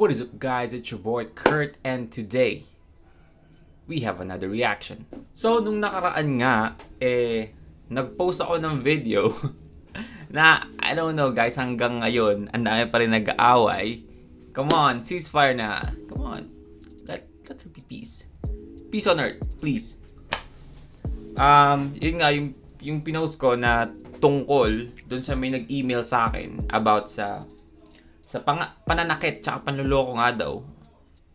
What is up, guys? It's your boy Kurt, and today we have another reaction. So nung nakaraan nga nag-post ako ng video na I don't know guys, hanggang ngayon ang dami pa rin nag-aaway. Come on, ceasefire na. Come on. Let there be peace. Peace on earth, please. Yun nga yung pinost ko na tungkol dun sa may nag-email sa akin about sa pananakit tsaka panluloko nga daw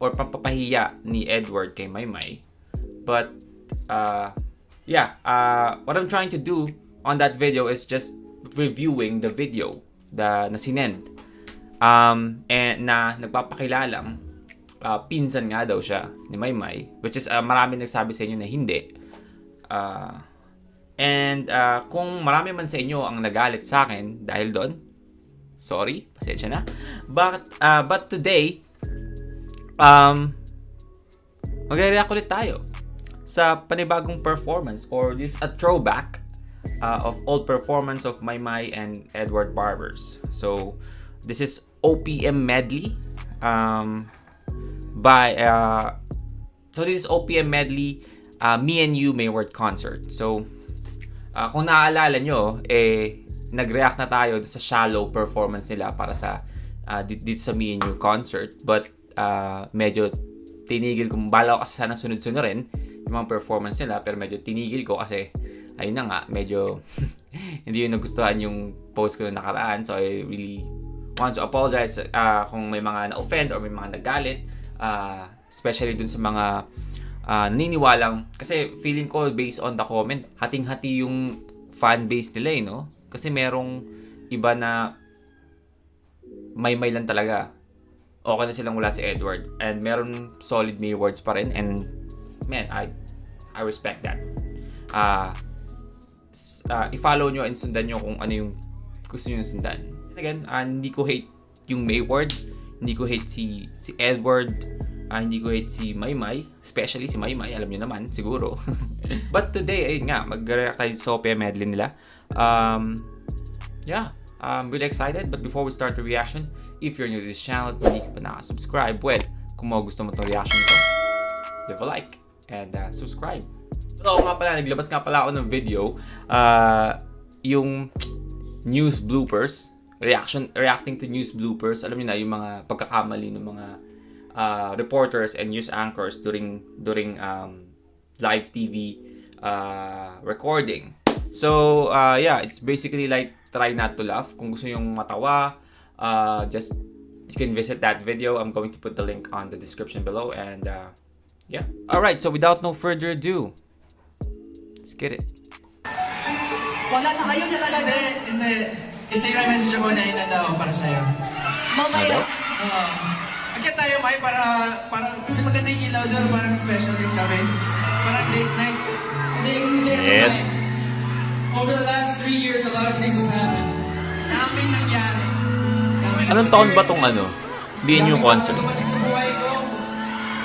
or pampapahiya ni Edward kay Maymay. But what I'm trying to do on that video is just reviewing the video na sinend. And na nagpapakilalang pinsan nga daw siya ni Maymay, which is marami nagsabi sa inyo na hindi. Kung marami man sa inyo ang nagalit sa akin dahil doon, sorry, pasensya na. But today, mag-react ulit tayo sa panibagong performance, or this a throwback of old performance of Maymay and Edward Barbers. So this is OPM medley this is OPM medley Me and You Mayward concert. So kung naaalala nyo, nag-react na tayo sa shallow performance nila para sa dito sa Me and You concert, but medyo tinigil ko. Bala ko kasi sana sunod-sunod rin yung mga performance nila, pero medyo tinigil ko kasi ayun na nga, medyo hindi yung nagustuhan yung post ko na nakaraan. So I really want to apologize kung may mga na-offend or may mga nagalit, especially dun sa mga naniniwalang, kasi feeling ko based on the comment, hating-hati yung fan base nila no? Kasi merong iba na Maymay lang talaga. Okay na silang wala si Edward. And meron solid Maywards pa rin. And man, I respect that. I-follow nyo and sundan nyo kung ano yung gusto nyo sundan. Again, hindi ko hate yung Mayward. Hindi ko hate si Edward. Hindi ko hate si Maymay. Especially si Maymay. Alam nyo naman, siguro. But today, ayun nga, mag-react tayo sa OPM medley nila. I'm really excited. But before we start the reaction, if you're new to this channel at hindi ka pa nakasubscribe, well, kung gusto mo itong reaction ko, leave a like and subscribe. So nga pala, naglabas nga pala ako ng video, yung news bloopers, reacting to news bloopers. Alam niyo na, yung mga pagkakamali ng mga reporters and news anchors during live TV recording. So it's basically like try not to laugh. Kung gusto yung matawa, just you can visit that video. I'm going to put the link on the description below. And alright, so without no further ado, let's get it. Wala na kayo na talaga. Hindi. Kasi may message ako na inanda ako para sa'yo. Mamaya. Agad tayo, May, para kasi maganda yung ilaw doon, parang special yung kami. Parang date night. Hindi, kasi yes. Over the last 3 years, a lot of things have happened. Daming nangyari. Anong taon ba tong Me and You concert? Daming sa buhay ko.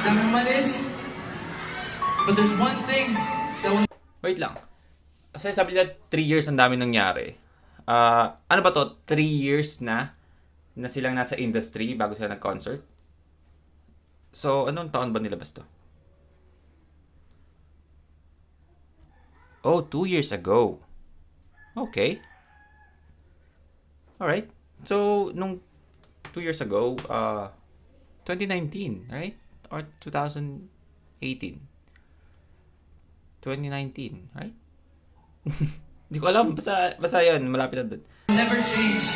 Daming malis. But there's one thing that will... Wait lang. Kasi sabi nila 3 years ang dami nangyari. Ano ba to? 3 years na silang nasa industry bago sila nag-concert? So, anong taon ba nilabas to? Oh, 2 years ago. Okay. Alright. So, nung 2 years ago, 2019, right? Or 2018? 2019, right? Hindi ko alam. Basta yun. Malapit na dun. Never change.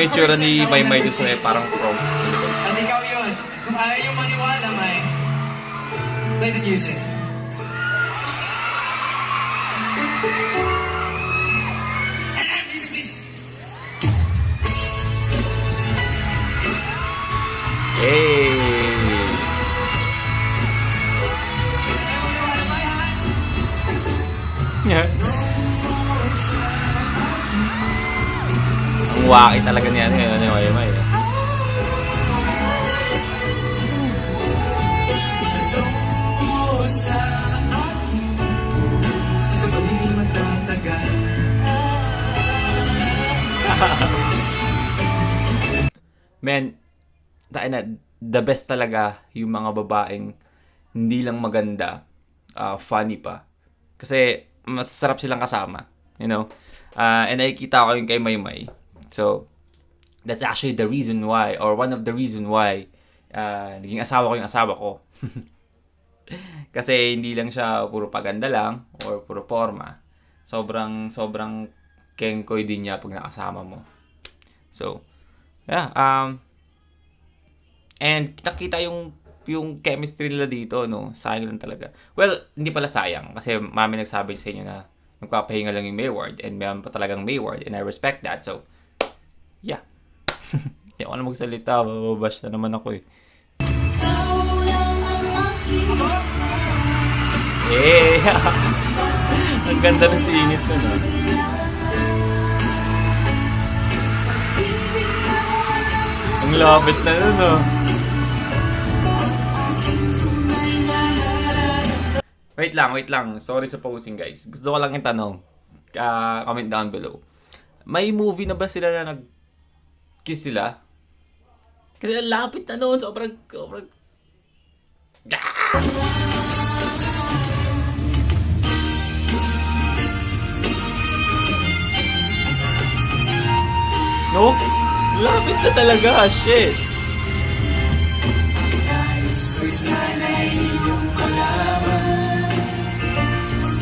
Yung tsura ni Maymay doon sa parang prom. At ikaw yun. Kung ayaw yung maniwala, May, play the music. Hey! Ang waki talaga niya ni Maymay. Sa pag-ibig matatagal Men, the best talaga yung mga babaeng hindi lang maganda, funny pa. Kasi masarap silang kasama, you know. And nakikita ko yung kay Maymay. So, that's actually the reason why, or one of the reason why, naging asawa ko yung asawa ko. Kasi hindi lang siya puro paganda lang, or puro forma. Sobrang kengkoy din niya pag nakasama mo. So, yeah, and kita yung chemistry nila dito, no? Sayang lang talaga. Well, hindi pala sayang. Kasi marami nagsabi sa inyo na nagpapahinga lang yung Mayward. And meron pa talagang Mayward. And I respect that. So, yeah. Hindi ako na magsalita. Bababash na naman ako eh. Eh! Ang ganda ng singit mo, no? Ang lapit na nun, no? Wait lang. Sorry sa posing, guys. Gusto ko lang itanong. Comment down below. May movie na ba sila na nag-kiss sila? Kasi ang lapit na noon. Sobrang... No? Lapit na talaga. Shit.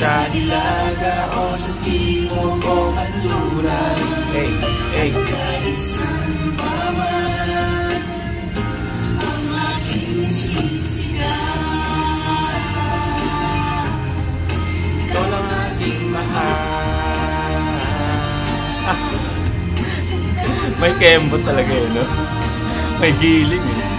Sa Hilaga o sa Timog o Kanluran. Hey. Ikaw lang aking mahal. May kembo talaga yun, no? May giling eh.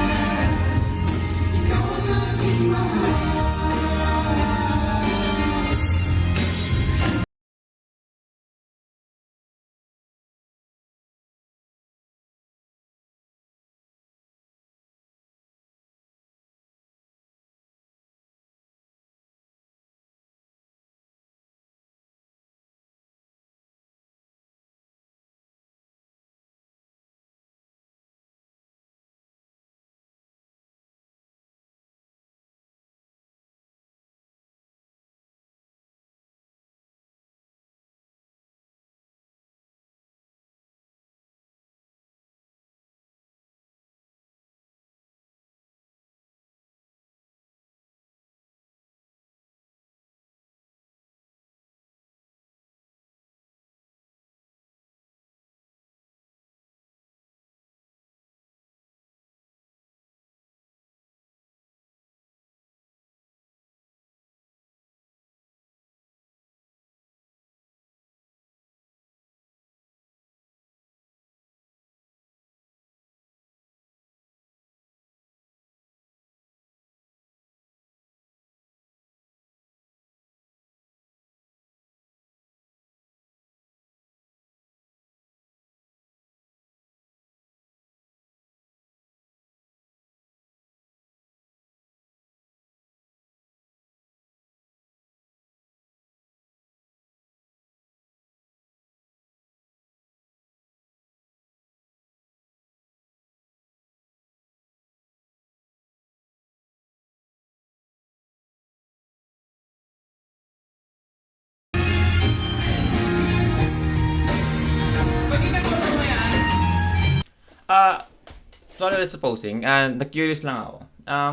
Sorry sa posing. Na-curious lang ako.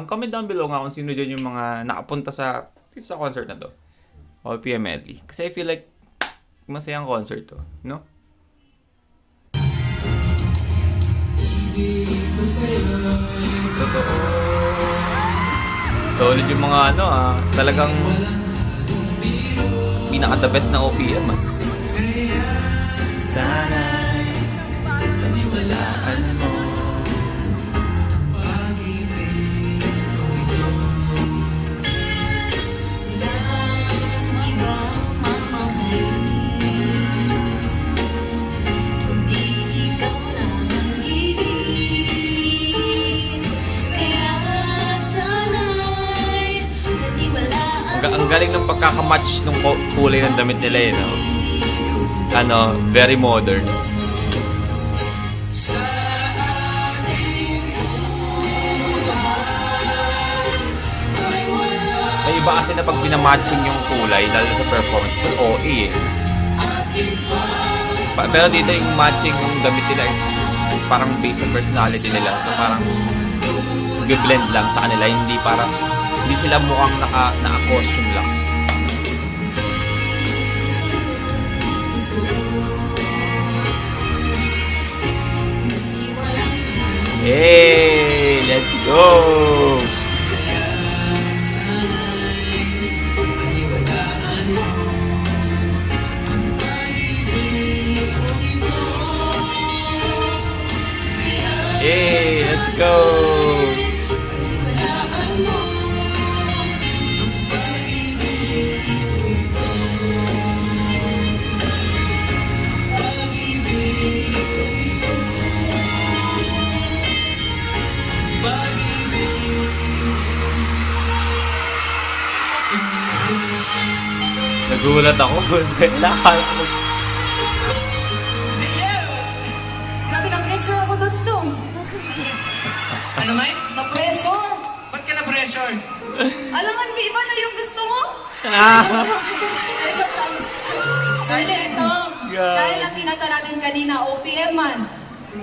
Comment down below nga kung sino dyan yung mga nakapunta sa concert na to. OPM medley. Kasi I feel like masayang concert to. No? Totoo. Solid yung mga talagang pinaka-the best na OPM. Sana'y paniwalaan mo. Ang galing ng pagkakamatch ng kulay ng damit nila, no? Very modern. kasi na pag pinamatching yung kulay, lalo sa performance, sa OA eh. Pero dito yung matching yung damit nila is parang based sa personality nila. So parang blend lang sa kanila, hindi sila mukhang naka-costume lang. Hey, let's go! Hey, let's go! Nagulat ako. Grabe, na-pressure ako doon dong. Ano, May? Na-pressure. Ba't ka na-pressure? Alangan, di iba na yung gusto mo? Kasi ito, dahil ang kinanta natin kanina, OPM man.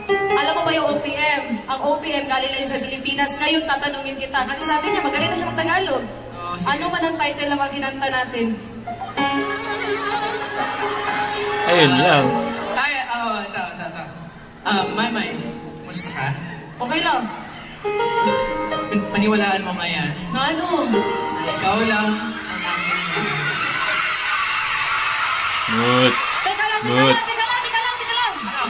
Alam mo ba yung OPM? Ang OPM galing na yun sa Pilipinas. Ngayon tatanungin kita. Kasi sabi niya, magaling na siya mag-Tagalog. Ano man ang title na mga kinanta natin? Ayun lang. Ay, ito. May, kumusta ka? Okay lang. Paniwalaan mo, Maya. Na ano? Na ikaw lang ang aming... Good. Teka lang. Ano?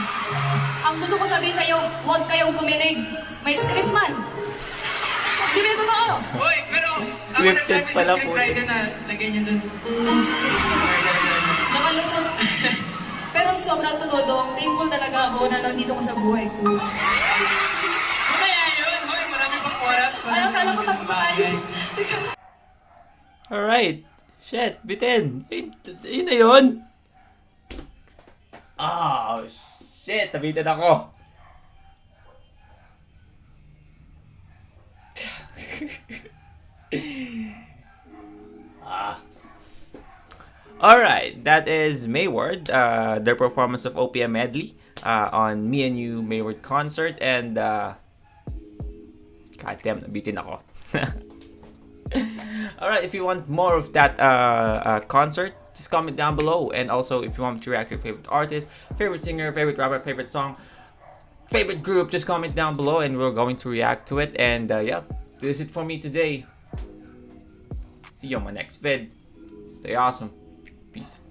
Ang gusto ko sabihin sa'yo, huwag kayong kumilig. May script man. Di ba ito ba? Uy, pero... Scripted ako pala nagsabi sa po. scriptwriter na lagay niya dun. Nakalusot. Pero sobrang totoo, thankful talaga ako na nandito ko sa buhay ko. Mamaya yun! Hoy, marami pang oras. Ay, akala ko tapos tayo. Alright. Shit, bitin. Yun na yun. Oh, shit. Nabitin ako. Alright, that is Mayward, their performance of OPM Medley on Me and You Mayward concert, and goddamn, nabitin ako. Alright, if you want more of that concert, just comment down below, and also if you want me to react to your favorite artist, favorite singer, favorite rapper, favorite song, favorite group, just comment down below and we're going to react to it. And yeah, this is it for me today. See you on my next vid. Stay awesome. Peace.